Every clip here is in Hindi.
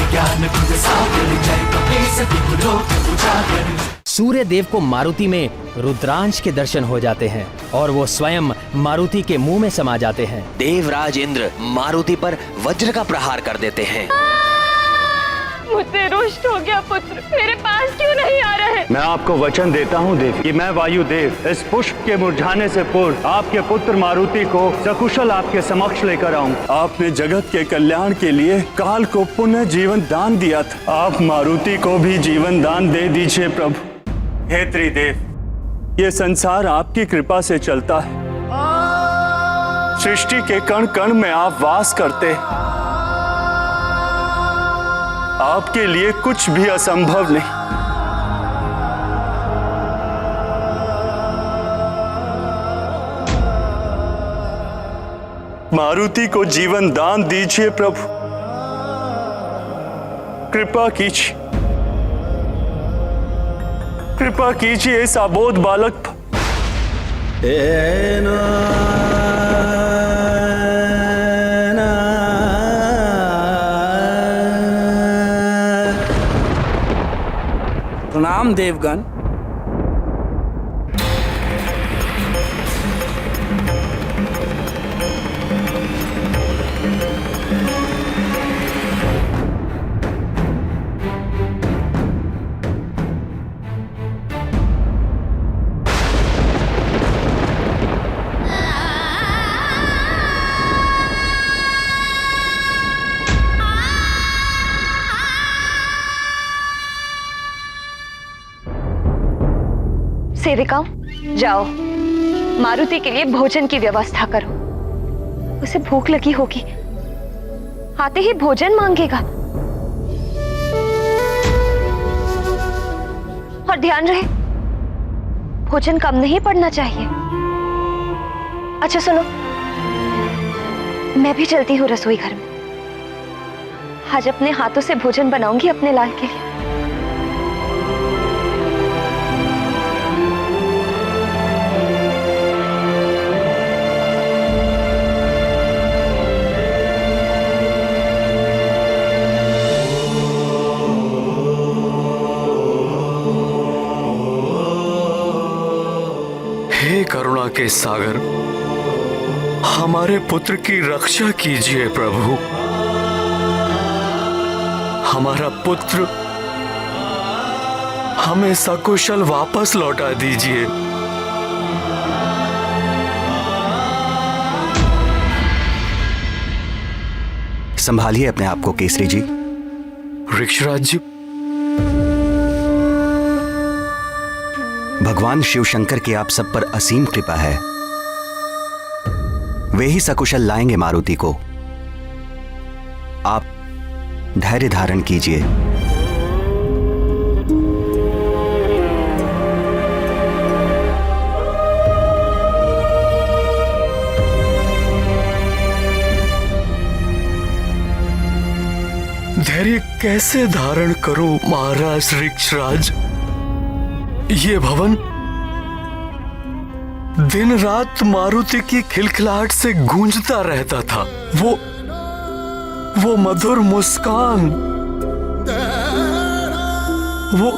ज्ञान गुण सागर जय कपीस तिहु लोक उजागर। सूर्य देव को मारुति में रुद्रांश के दर्शन हो जाते हैं और वो स्वयं मारुति के मुंह में समा जाते हैं। देवराज इंद्र मारुति पर वज्र का प्रहार कर देते हैं। मुझसे रुष्ट हो गया पुत्र, मेरे पास क्यों नहीं आ रहे? मैं आपको वचन देता हूँ देव कि मैं वायुदेव इस पुष्प के मुरझाने से पूर्व आपके पुत्र मारुति को सकुशल आपके समक्ष लेकर आऊं। आपने जगत के कल्याण के लिए काल को पुनः जीवन दान दिया था, आप मारुति को भी जीवन दान दे दीजिए प्रभु। हे त्रिदेव, ये संसार आपकी कृपा से चलता है। सृष्टि के कण कण में आप वास करते, आपके लिए कुछ भी असंभव नहीं। मारुति को जीवन दान दीजिए प्रभु, कृपा कीजिए, कृपा कीजिए इस अबोध बालक पर। प्रणाम देवगण। सेविकाओं, जाओ मारुति के लिए भोजन की व्यवस्था करो। उसे भूख लगी होगी, आते ही भोजन मांगेगा। और ध्यान रहे, भोजन कम नहीं पड़ना चाहिए। अच्छा सुनो, मैं भी चलती हूँ रसोई घर में। आज अपने हाथों से भोजन बनाऊंगी अपने लाल के लिए। हे करुणा के सागर, हमारे पुत्र की रक्षा कीजिए प्रभु। हमारा पुत्र हमें सकुशल वापस लौटा दीजिए। संभालिए अपने आप को केसरी जी। ऋक्षराज जी, भगवान शिव शंकर की आप सब पर असीम कृपा है। वे ही सकुशल लाएंगे मारुति को। आप धैर्य धारण कीजिए। धैर्य कैसे धारण करूं महाराज ऋक्षराज? ये भवन दिन रात मारुति की खिलखिलाहट से गूंजता रहता था। वो मधुर मुस्कान, वो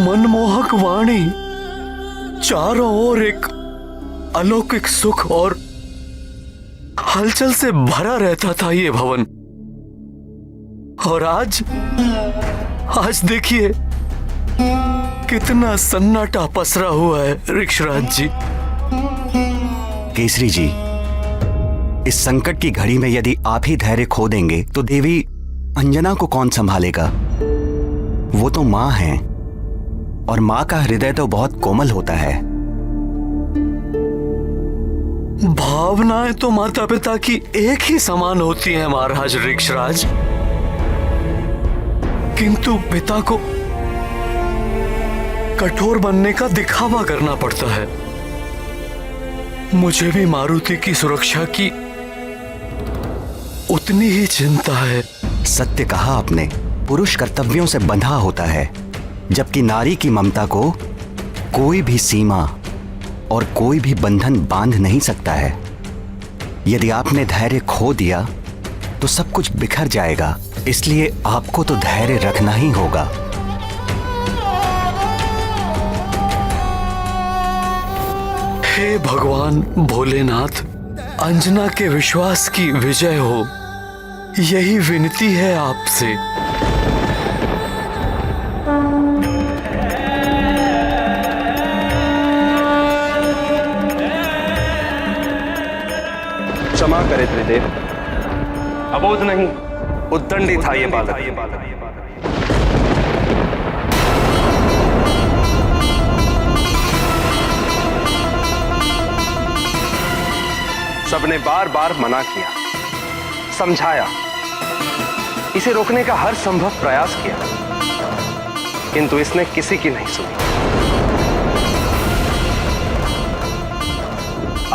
मनमोहक वाणी, चारों ओर एक अलौकिक सुख और हलचल से भरा रहता था ये भवन। और आज देखिए कितना सन्नाटा पसरा हुआ है ऋक्षराज जी। केसरी जी, इस संकट की घड़ी में यदि आप ही धैर्य खो देंगे तो देवी अंजना को कौन संभालेगा? वो तो मां है और मां का हृदय तो बहुत कोमल होता है। भावनाएं तो माता पिता की एक ही समान होती हैं महाराज ऋक्षराज, किंतु पिता को कठोर बनने का दिखावा करना पड़ता है। मुझे भी मारुति की सुरक्षा की उतनी ही चिंता है। सत्य कहा आपने, पुरुष कर्तव्यों से बंधा होता है, जबकि नारी की ममता को कोई भी सीमा और कोई भी बंधन बांध नहीं सकता है। यदि आपने धैर्य खो दिया तो सब कुछ बिखर जाएगा। इसलिए आपको तो धैर्य रखना ही होगा। हे भगवान भोलेनाथ, अंजना के विश्वास की विजय हो, यही विनती है आपसे। क्षमा करे त्रिदेव, अबोध नहीं, उद्दंडी था ये बालक। सबने बार बार मना किया, समझाया, इसे रोकने का हर संभव प्रयास किया, किंतु इसने किसी की नहीं सुनी।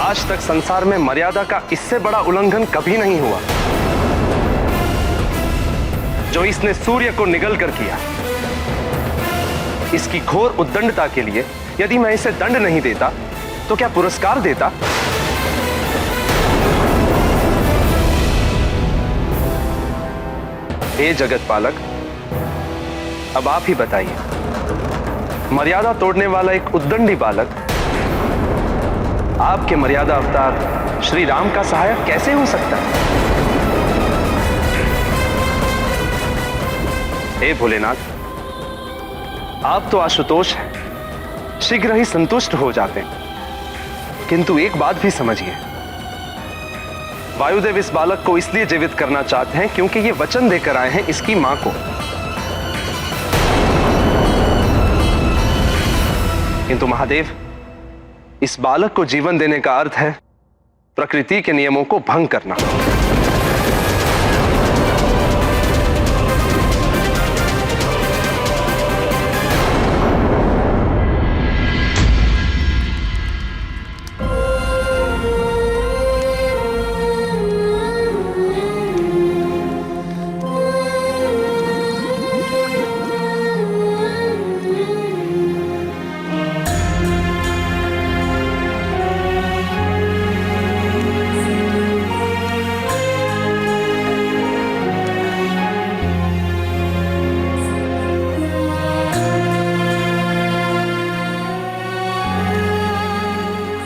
आज तक संसार में मर्यादा का इससे बड़ा उल्लंघन कभी नहीं हुआ जो इसने सूर्य को निगल कर किया। इसकी घोर उद्दंडता के लिए यदि मैं इसे दंड नहीं देता तो क्या पुरस्कार देता? हे जगत पालक, अब आप ही बताइए, मर्यादा तोड़ने वाला एक उद्दंडी बालक आपके मर्यादा अवतार श्री राम का सहायक कैसे हो सकता है? हे भोलेनाथ, आप तो आशुतोष हैं, शीघ्र ही संतुष्ट हो जाते हैं, किंतु एक बात भी समझिए, वायुदेव इस बालक को इसलिए जीवित करना चाहते हैं क्योंकि ये वचन देकर आए हैं इसकी मां को। किंतु महादेव, इस बालक को जीवन देने का अर्थ है प्रकृति के नियमों को भंग करना।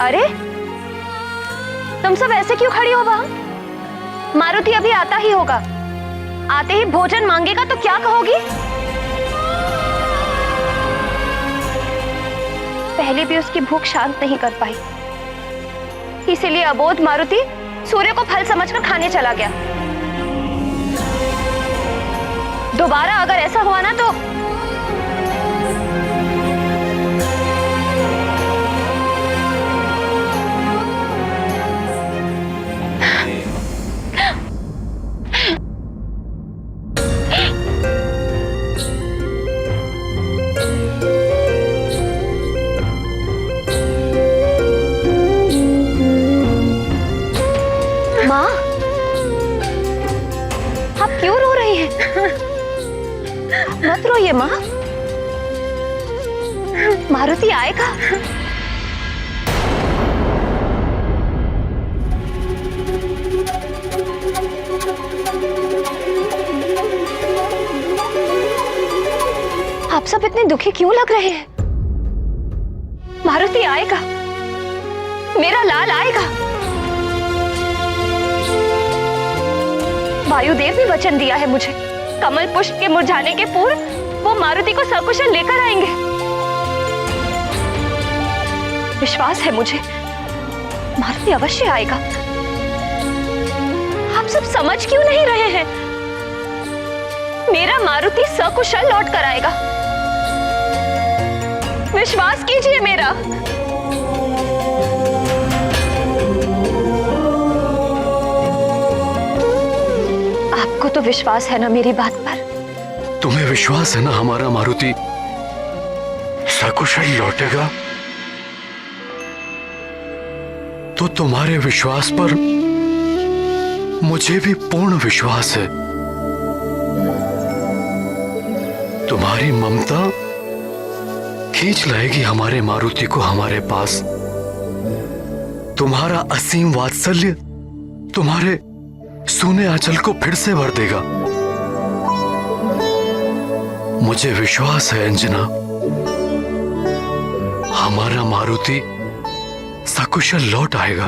अरे तुम सब ऐसे क्यों खड़ी हो वहां? मारुति अभी आता ही होगा, आते ही भोजन मांगेगा तो क्या कहोगी? पहले भी उसकी भूख शांत नहीं कर पाई, इसीलिए अबोध मारुति सूर्य को फल समझकर खाने चला गया। दोबारा अगर ऐसा हुआ ना तो मत रोइए माँ, मारुति आएगा। आप सब इतने दुखी क्यों लग रहे हैं? मारुति आएगा, मेरा लाल आएगा। वायुदेव ने वचन दिया है मुझे, कमल पुष्प के मुरझाने के पूर्व वो मारुति को सकुशल लेकर आएंगे। विश्वास है मुझे, मारुति अवश्य आएगा। आप सब समझ क्यों नहीं रहे हैं? मेरा मारुति सकुशल लौट कर आएगा, विश्वास कीजिए मेरा। आपको तो विश्वास है ना मेरी बात पर? तुम्हें विश्वास है ना हमारा मारुति सकुशल लौटेगा? तो तुम्हारे विश्वास पर मुझे भी पूर्ण विश्वास है। तुम्हारी ममता खींच लाएगी हमारे मारुति को हमारे पास। तुम्हारा असीम वात्सल्य तुम्हारे सूने आंचल को फिर से भर देगा। मुझे विश्वास है अंजना, हमारा मारुति सकुशल लौट आएगा।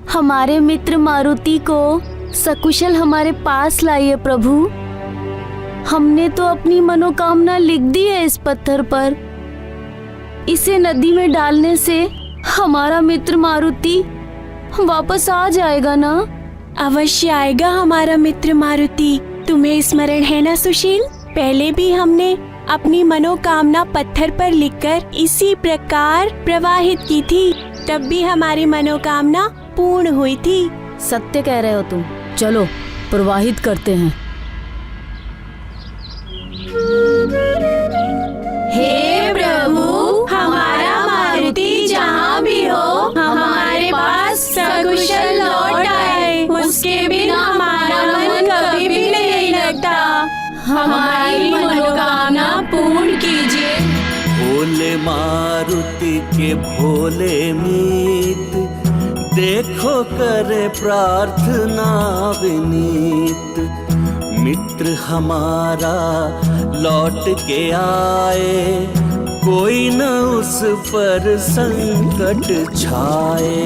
हमारे मित्र मारुति को सकुशल हमारे पास लाइए प्रभु। हमने तो अपनी मनोकामना लिख दी है इस पत्थर पर। इसे नदी में डालने से हमारा मित्र मारुति वापस आ जाएगा ना? अवश्य आएगा हमारा मित्र मारुति। तुम्हें स्मरण है ना सुशील, पहले भी हमने अपनी मनोकामना पत्थर पर लिखकर इसी प्रकार प्रवाहित की थी, तब भी हमारी मनोकामना पूर्ण हुई थी। सत्य कह रहे हो तुम। चलो प्रवाहित करते हैं। हे प्रभु, हमारा मारुति जहाँ भी हो हमारे पास सकुशल लौट आए। उसके बिना हमारा मन कभी भी नहीं लगता। हमारी मनोकामना पूर्ण कीजिए। भोले मारुति के भोले मीत, देखो करे प्रार्थना विनीत। मित्र हमारा लौट के आए, कोई न उस पर संकट छाए।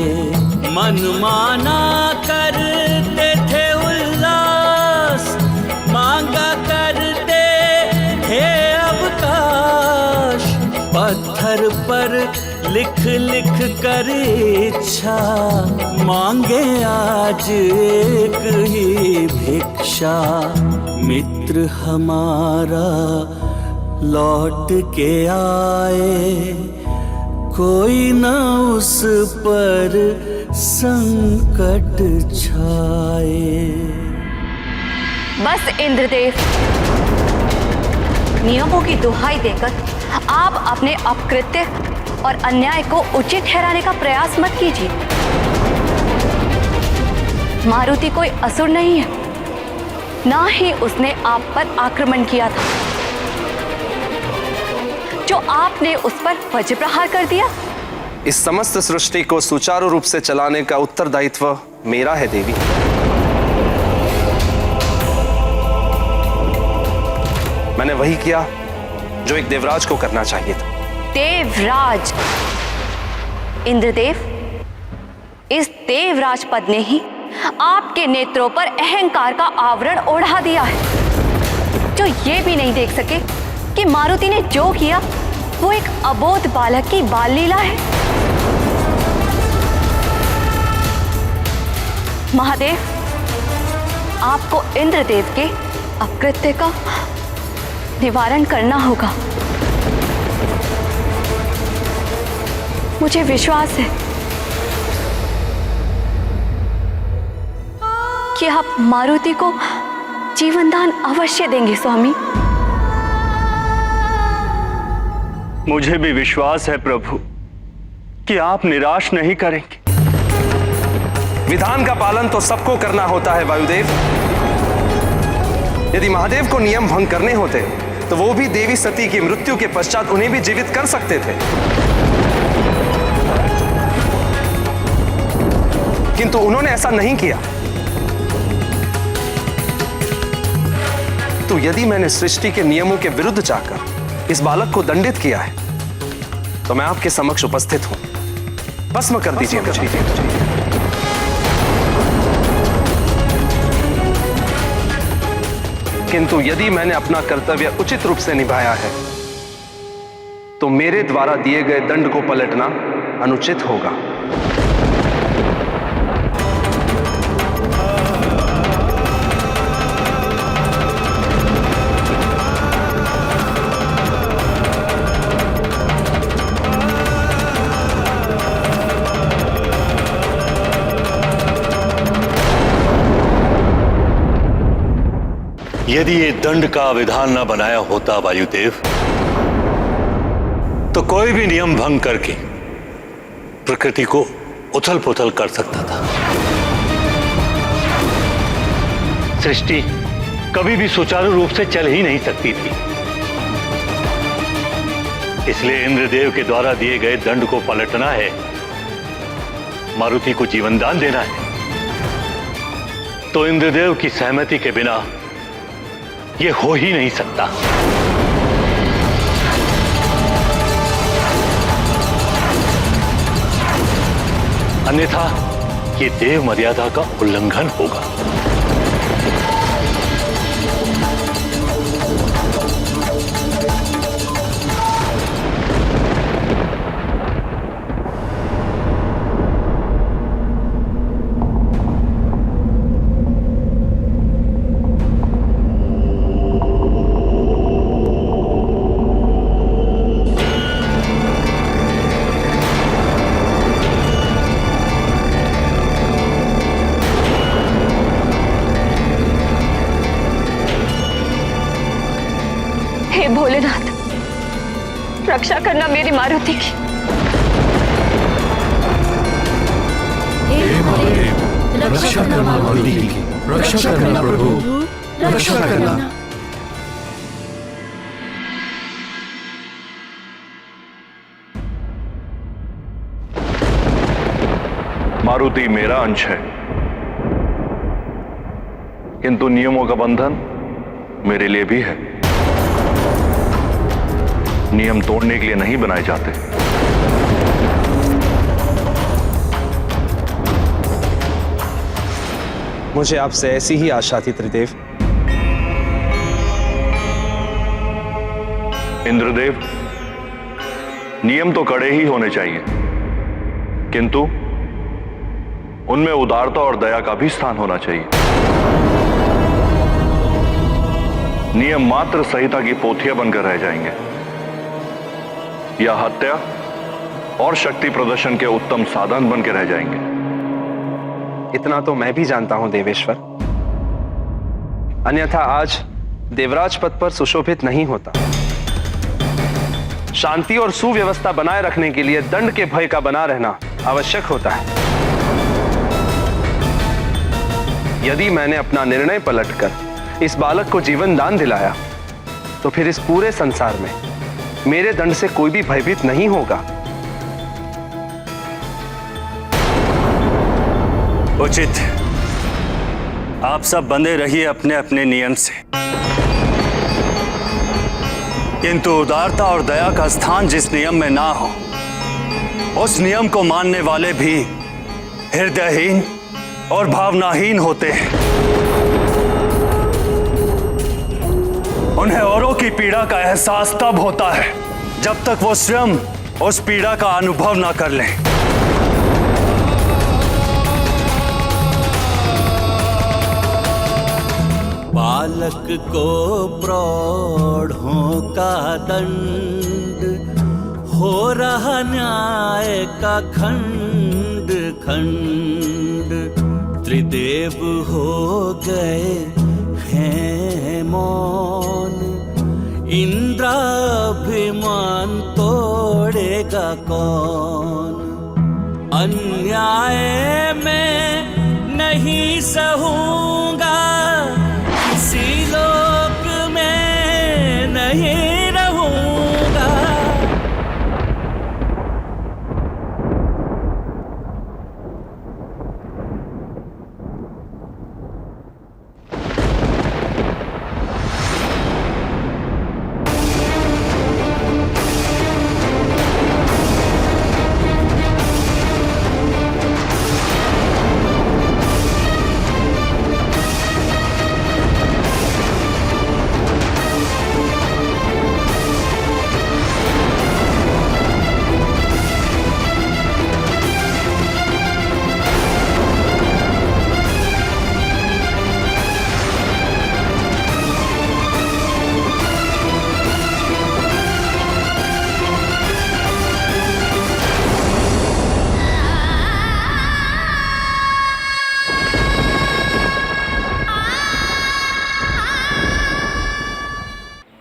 मन माना करते थे उल्लास, मांगा करते थे अवकाश। पत्थर पर लिख लिख कर इच्छा, मांगे आज एक ही भिक्षा। मित्र हमारा लौट के आए, कोई न उस पर संकट छाए। बस इंद्रदेव, नियमों की दुहाई देकर आप अपने अपकृत्य और अन्याय को उचित ठहराने का प्रयास मत कीजिए। मारुति कोई असुर नहीं है, ना ही उसने आप पर आक्रमण किया था। जो आपने उस पर वज्र प्रहार कर दिया। इस समस्त सृष्टि को सुचारू रूप से चलाने का उत्तरदायित्व मेरा है देवी। मैंने वही किया जो एक देवराज को करना चाहिए था। देवराज? इंद्रदेव, इस देवराज पद ने ही आपके नेत्रों पर अहंकार का आवरण ओढ़ा दिया है, जो ये भी नहीं देख सके कि मारुति ने जो किया वो एक अबोध बालक की बाल लीला है। महादेव, आपको इंद्रदेव के अपकृत्य का निवारण करना होगा। मुझे विश्वास है कि आप मारुति को जीवनदान अवश्य देंगे स्वामी। मुझे भी विश्वास है प्रभु कि आप निराश नहीं करेंगे। विधान का पालन तो सबको करना होता है वायुदेव। यदि महादेव को नियम भंग करने होते तो वो भी देवी सती की मृत्यु के पश्चात उन्हें भी जीवित कर सकते थे, किंतु उन्होंने ऐसा नहीं किया। तो यदि मैंने सृष्टि के नियमों के विरुद्ध जाकर इस बालक को दंडित किया है, तो मैं आपके समक्ष उपस्थित हूं। भस्म कर दीजिए मुझे। किंतु यदि मैंने अपना कर्तव्य उचित रूप से निभाया है, तो मेरे द्वारा दिए गए दंड को पलटना अनुचित होगा। यदि ये दंड का विधान न बनाया होता वायुदेव, तो कोई भी नियम भंग करके प्रकृति को उथल पुथल कर सकता था। सृष्टि कभी भी सुचारू रूप से चल ही नहीं सकती थी। इसलिए इंद्रदेव के द्वारा दिए गए दंड को पलटना है, मारुति को जीवन दान देना है। तो इंद्रदेव की सहमति के बिना यह हो ही नहीं सकता। अन्यथा ये देव मर्यादा का उल्लंघन होगा। हे भोलेनाथ, रक्षा करना मेरी मारुति की। रक्षा करना मारुति की, रक्षा करना प्रभु, रक्षा करना। मारुति मेरा अंश है, किंतु नियमों का बंधन मेरे लिए भी है। नियम तोड़ने के लिए नहीं बनाए जाते। मुझे आपसे ऐसी ही आशा थी त्रिदेव। इंद्रदेव, नियम तो कड़े ही होने चाहिए, किंतु उनमें उदारता और दया का भी स्थान होना चाहिए। नियम मात्र संहिता की पोथियां बनकर रह जाएंगे या हत्या और शक्ति प्रदर्शन के उत्तम साधन बनकर रह जाएंगे। इतना तो मैं भी जानता हूं देवेश्वर, अन्यथा आज देवराज पद पर सुशोभित नहीं होता। शांति और सुव्यवस्था बनाए रखने के लिए दंड के भय का बना रहना आवश्यक होता है। यदि मैंने अपना निर्णय पलटकर इस बालक को जीवन दान दिलाया, तो फिर इस पूरे संसार में मेरे दंड से कोई भी भयभीत नहीं होगा। उचित। आप सब बंधे रहिए अपने अपने नियम से, किंतु उदारता और दया का स्थान जिस नियम में ना हो, उस नियम को मानने वाले भी हृदयहीन और भावनाहीन होते हैं। उन्हें औरों की पीड़ा का एहसास तब होता है जब तक वो स्वयं उस पीड़ा का अनुभव ना कर लें। बालक को प्रौढ़ों का दंड, हो रहा न्याय का खंड खंड। त्रिदेव हो गए हैं मौन, इंद्राभिमान तोड़ेगा कौन। अन्याय में नहीं सहूंगा, किसी लोक में नहीं रहूंगा।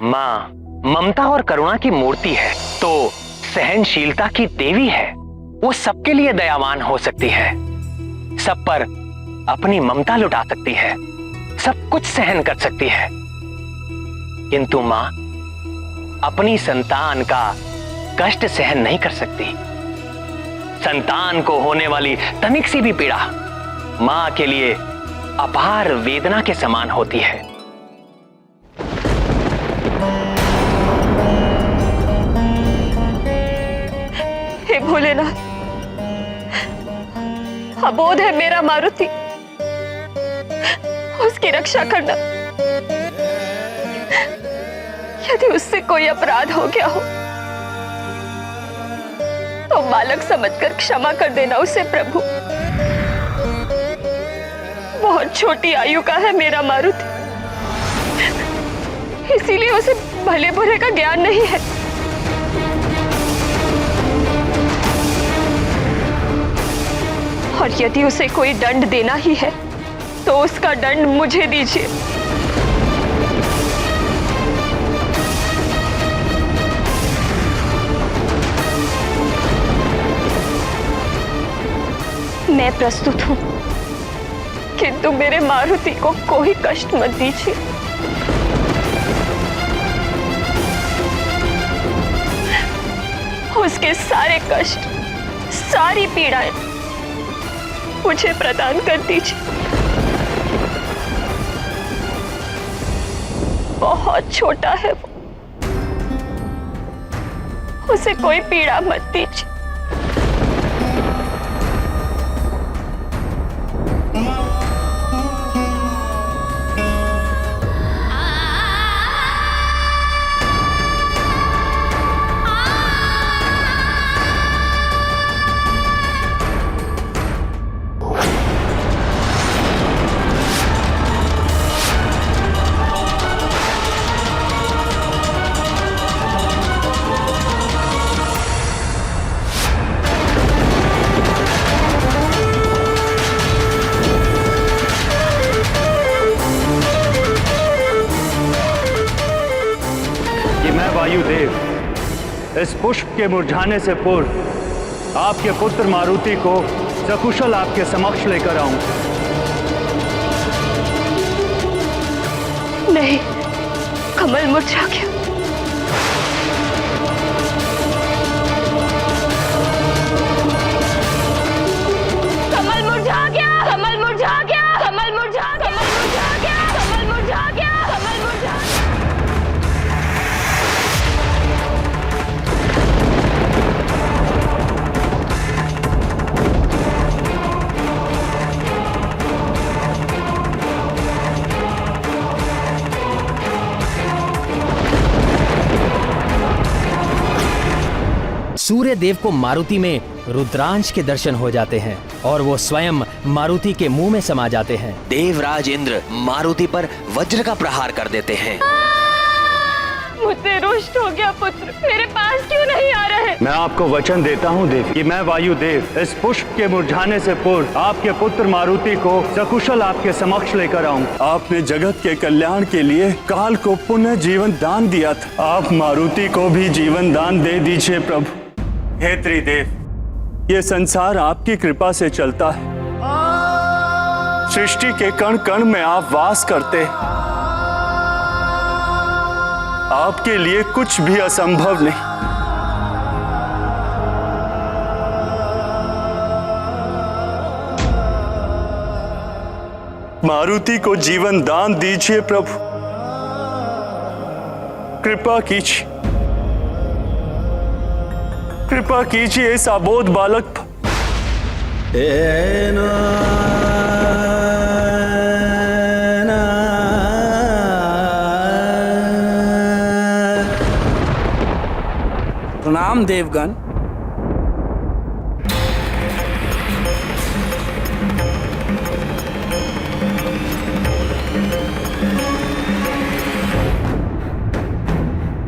माँ ममता और करुणा की मूर्ति है, तो सहनशीलता की देवी है। वो सबके लिए दयावान हो सकती है, सब पर अपनी ममता लुटा सकती है। सब कुछ सहन कर सकती है, किंतु मां अपनी संतान का कष्ट सहन नहीं कर सकती। संतान को होने वाली तनिक सी भी पीड़ा मां के लिए अपार वेदना के समान होती है। हे भोलेनाथ, अबोध है मेरा मारुति, उसकी रक्षा करना। यदि उससे कोई अपराध हो गया हो तो बालक समझकर क्षमा कर देना उसे प्रभु। बहुत छोटी आयु का है मेरा मारुति, इसीलिए उसे भले बुरे का ज्ञान नहीं है। और यदि उसे कोई दंड देना ही है तो उसका दंड मुझे दीजिए। मैं प्रस्तुत हूं, किंतु मेरे मारुति को कोई कष्ट मत दीजिए। उसके सारे कष्ट, सारी पीड़ाएं मुझे प्रदान कर दीजिए। बहुत छोटा है वो, उसे कोई पीड़ा मत दीजिए। वायुदेव, इस पुष्प के मुरझाने से पूर्व आपके पुत्र मारुति को सकुशल आपके समक्ष लेकर आऊं। नहीं, कमल मुरझा गया। कमल मुरझा गया, कमल मुरझा गया, कमल मुरझा गया, कमल मुरझा गया, कमल मुरझा गया, कमल मुरझा गया। सूर्य देव को मारुति में रुद्रांश के दर्शन हो जाते हैं और वो स्वयं मारुति के मुंह में समा जाते हैं। देवराज इंद्र मारुति पर वज्र का प्रहार कर देते हैं। मुझसे रुष्ट हो गया पुत्र, मेरे पास क्यों नहीं आ रहे? मैं आपको वचन देता हूँ देव कि मैं वायुदेव इस पुष्प के मुरझाने से पूर्व आपके पुत्र मारुति को सकुशल आपके समक्ष लेकर आऊं। आपने जगत के कल्याण के लिए काल को पुनः जीवन दान दिया था, आप मारुति को भी जीवन दान दे दीजिए प्रभु। हे त्रिदेव, ये संसार आपकी कृपा से चलता है। सृष्टि के कण कण में आप वास करते, आपके लिए कुछ भी असंभव नहीं। मारुति को जीवन दान दीजिए प्रभु, कृपा कीजिए, कृपा कीजिए इस अबोध बालक पर। प्रणाम देवगण।